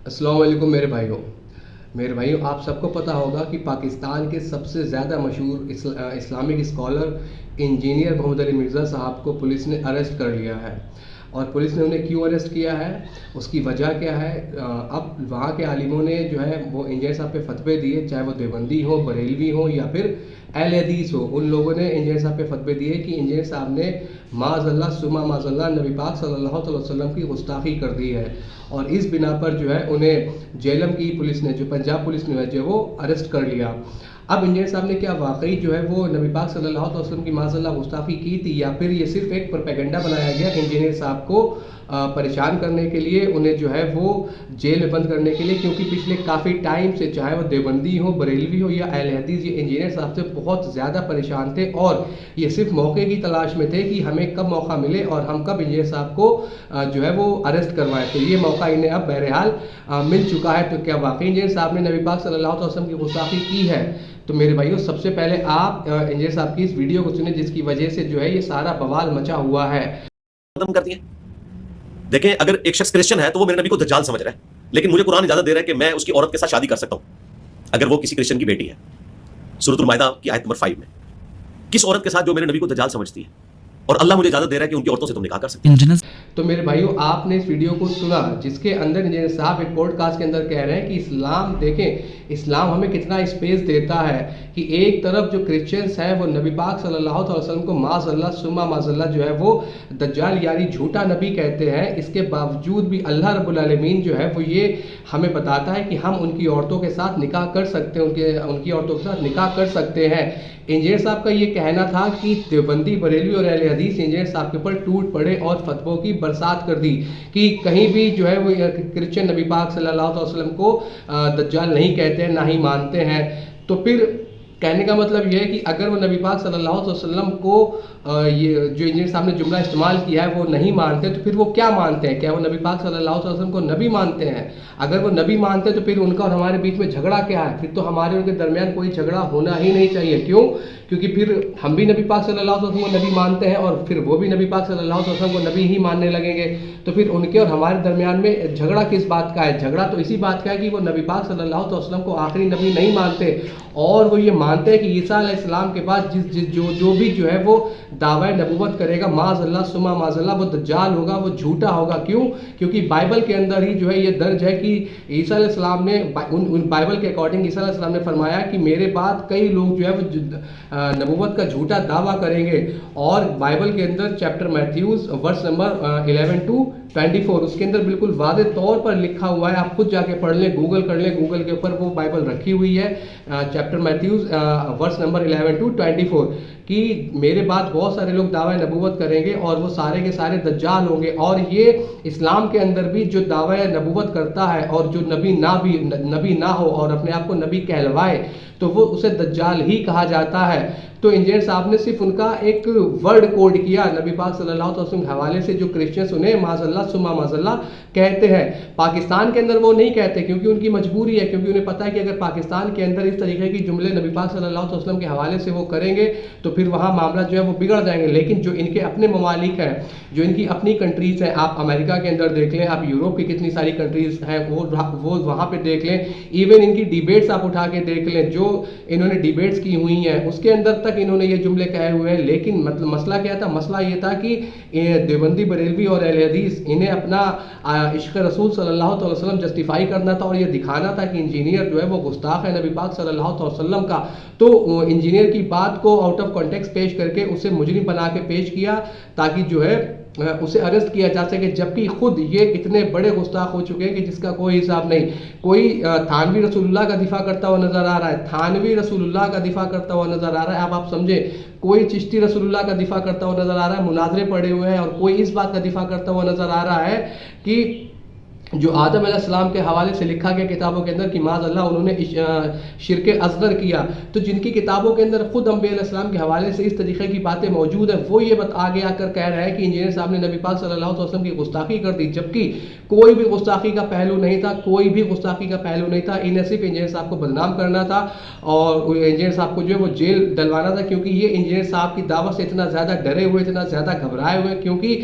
السلام علیکم میرے بھائیوں آپ سب کو پتہ ہوگا کہ پاکستان کے سب سے زیادہ مشہور اسلامک اسکالر انجینئر محمد علی مرزا صاحب کو پولیس نے اریسٹ کر لیا ہے. اور پولیس نے انہیں کیوں اریسٹ کیا ہے, اس کی وجہ کیا ہے. اب وہاں کے عالموں نے جو ہے وہ انجینئر صاحب پہ فتوے دیے, چاہے وہ دیوبندی ہو, بریلوی ہو یا پھر اہل حدیث ہو. ان لوگوں نے انجینئر صاحب پہ فتوے دیے کہ انجینئر صاحب نے معاذ اللہ ثم معاذ اللہ نبی پاک صلی اللہ علیہ وسلم کی گستاخی کر دی ہے, اور اس بنا پر جو ہے انہیں جیلم کی پولیس نے, جو پنجاب پولیس نے جو وہ اریسٹ کر لیا. اب انجینئر صاحب نے کیا واقعی جو ہے وہ نبی پاک صلی اللہ علیہ وسلم کی معاذ اللہ گستاخی کی تھی, یا پھر یہ صرف ایک پروپیگنڈا بنایا گیا انجینئر صاحب کو پریشان کرنے کے لیے, انہیں جو ہے وہ جیل میں بند کرنے کے لیے, کیونکہ پچھلے کافی ٹائم سے چاہے وہ دیوبندی ہو, بریلوی ہو یا اہل حدیث, یہ انجینئر صاحب سے بہت زیادہ پریشان تھے اور یہ صرف موقع کی تلاش میں تھے کہ ہمیں کب موقع ملے اور ہم کب انجینئر صاحب کو جو ہے وہ اریسٹ کروائیں. تو یہ موقع انہیں اب بہرحال مل چکا ہے. تو کیا واقعی انجینئر صاحب نے نبی پاک صلی اللہ علیہ وسلم کی گستاخی کی ہے؟ تو میرے بھائیوں سب سے پہلے آپ انجینئر صاحب کی اس ویڈیو کو سنیں, جس کی وجہ سے جو ہے یہ سارا بوال مچا ہوا ہے. ختم کر دیا. دیکھیں, اگر ایک شخص کرسچن ہے تو وہ میرے نبی کو دجال سمجھ رہا ہے, لیکن مجھے قرآن اجازت دے رہا ہے کہ میں اس کی عورت کے ساتھ شادی کر سکتا ہوں اگر وہ کسی کرسچن کی بیٹی ہے. سورۃ المائدہ کی آیت نمبر 5 میں کس عورت کے ساتھ جو میرے نبی کو دجال سمجھتی ہے, اور اللہ مجھے اجازت دے رہا ہے کہ ان کی عورتوں سے تم نکاح کر سکتے ہیں. تو میرے بھائیوں آپ نے اس ویڈیو کو سنا, جس کے اندر انجینئر صاحب ایک پوڈ کاسٹ کے اندر کہہ رہے ہیں کہ اسلام, دیکھیں اسلام ہمیں کتنا اسپیس دیتا ہے کہ ایک طرف جو کرسچنس ہیں وہ نبی پاک صلی اللہ علیہ وسلم کو معاذ اللہ ثم معاذ اللہ جو ہے وہ دجال یعنی جھوٹا نبی کہتے ہیں. اس کے باوجود بھی اللہ رب العالمین جو ہے وہ یہ ہمیں بتاتا ہے کہ ہم ان کی عورتوں کے ساتھ نکاح کر سکتے ہیں, ان کی عورتوں کے ساتھ نکاح کر سکتے ہیں. انجینئر صاحب کا یہ کہنا تھا کہ دیوبندی, بریلوی اور اہل حدیث انجینئر صاحب کے اوپر ٹوٹ پڑے اور فتووں کی برسات کر دی کہ کہیں بھی جو ہے وہ کرسچن نبی پاک صلی اللہ علیہ وسلم کو دجال نہیں کہتے ہیں, نہ ہی مانتے ہیں. تو پھر کہنے کا مطلب یہ ہے کہ اگر وہ نبی پاک صلی اللہ علیہ وسلم کو یہ جو انجینئر صاحب نے جملہ استعمال کیا ہے وہ نہیں مانتے, تو پھر وہ کیا مانتے ہیں؟ کیا وہ نبی پاک صلی اللہ علیہ وسلم کو نبی مانتے ہیں؟ اگر وہ نبی مانتے تو پھر ان کا اور ہمارے بیچ میں جھگڑا کیا ہے؟ پھر تو ہمارے ان کے درمیان کوئی جھگڑا ہونا ہی نہیں چاہیے. کیوں؟ کیونکہ پھر ہم بھی نبی پاک صلی اللہ علیہ وسلم کو نبی مانتے ہیں اور پھر وہ بھی نبی پاک صلی اللہ علیہ وسلم کو نبی ہی ماننے لگیں گے. تو پھر ان کے اور ہمارے درمیان میں جھگڑا کس بات کا ہے؟ جھگڑا تو اسی بات کا ہے کہ وہ نبی پاک صلی اللہ علیہ وسلم کو آخری نبی نہیں مانتے, اور وہ یہ مانتے ہیں کہ عیسیٰ علیہ السلام کے بعد جو بھی جو ہے وہ دعوی نبوت کرے گا معاذ اللہ ثم معاذ اللہ وہ دجال ہوگا, وہ جھوٹا ہوگا. کیوں؟ کیونکہ بائبل کے اندر ہی جو ہے یہ درج ہے کہ عیسیٰ علیہ السلام نے ان بائبل کے اکارڈنگ عیسیٰ علیہ السلام نے فرمایا کہ میرے بعد کئی لوگ جو ہے وہ نبوت کا جھوٹا دعویٰ کریں گے. اور بائبل کے اندر chapter Matthews verse number 11 to 24 اس کے اندر بالکل واضح طور پر لکھا ہوا ہے, آپ خود جا کے پڑھ لیں, گوگل کر لیں, گوگل کے اوپر وہ بائبل رکھی ہوئی ہے, chapter Matthews verse number 11 to 24 کہ میرے بعد بہت سارے لوگ دعوی نبوت کریں گے اور وہ سارے کے سارے دجال ہوں گے. اور یہ اسلام کے اندر بھی جو دعوی نبوت کرتا ہے اور جو نبی نہ ہو اور اپنے آپ کو نبی کہلوائے تو وہ اسے دجال ہی کہا جاتا ہے. تو انجینئر صاحب نے صرف ان کا ایک ورڈ کوڈ کیا نبی پاک صلی اللہ علیہ وسلم کے حوالے سے, جو کرسچنس انہیں معاذ اللہ ثم معاذ اللہ کہتے ہیں. پاکستان کے اندر وہ نہیں کہتے کیونکہ ان کی مجبوری ہے, کیونکہ انہیں پتہ ہے کہ اگر پاکستان کے اندر اس طریقے کی جملے نبی پاک صلی اللہ علیہ وسلم کے حوالے سے وہ کریں گے تو پھر وہاں معاملہ جو ہے وہ بگڑ جائیں گے. لیکن جو ان کے اپنے ممالک ہیں, جو ان کی اپنی کنٹریز ہیں, آپ امریکہ کے اندر دیکھ لیں, آپ یوروپ کی کتنی ساری کنٹریز ہیں وہ وہاں پہ دیکھ لیں, ایون ان کی ڈیبیٹس آپ اٹھا کے دیکھ لیں جو انہوں نے ڈیبیٹس کی ہوئی ہیں, اس کے اندر تک انہوں نے یہ جملے کہے ہوئے ہیں. لیکن مسئلہ کیا تھا؟ مسئلہ یہ تھا کہ دیوبندی, بریلوی اور اہل حدیث انہیں اپنا عشق رسول صلی اللہ علیہ وسلم جسٹیفائی کرنا تھا اور یہ دکھانا تھا کہ انجینئر جو ہے وہ گستاخ ہے نبی پاک صلی اللہ علیہ وسلم کا. تو انجینئر کی بات کو آؤٹ آف کانٹیکسٹ پیش کر کے اسے مجرم بنا کے پیش کیا تاکہ جو ہے اسے اریسٹ کیا جا سکے, جبکہ خود یہ اتنے بڑے گستاخ ہو چکے ہیں کہ جس کا کوئی حساب نہیں. کوئی تھانوی رسول اللہ کا دفاع کرتا ہوا نظر آ رہا ہے, تھانوی رسول اللہ کا دفاع کرتا ہوا نظر آ رہا ہے. اب آپ سمجھے, کوئی چشتی رسول اللہ کا دفاع کرتا ہوا نظر آ رہا ہے, مناظرے پڑے ہوئے ہیں, اور کوئی اس بات کا دفاع کرتا ہوا نظر آ رہا ہے کہ جو آدم علیہ السلام کے حوالے سے لکھا گیا کتابوں کے اندر کہ معاذ اللہ انہوں نے شرک اصغر کیا. تو جن کی کتابوں کے اندر خود انبیاء علیہ السلام کے حوالے سے اس طریقے کی باتیں موجود ہیں, وہ یہ آگے آ کر کہہ رہا ہے کہ انجینئر صاحب نے نبی پاک صلی اللہ علیہ وسلم کی گستاخی کر دی, جبکہ کوئی بھی گستاخی کا پہلو نہیں تھا, کوئی بھی گستاخی کا پہلو نہیں تھا. انہیں صرف انجینئر صاحب کو بدنام کرنا تھا اور انجینئر صاحب کو جو ہے وہ جیل ڈلوانا تھا, کیونکہ یہ انجینئر صاحب کی دعوت سے اتنا زیادہ ڈرے ہوئے, اتنا زیادہ گھبرائے ہوئے, کیونکہ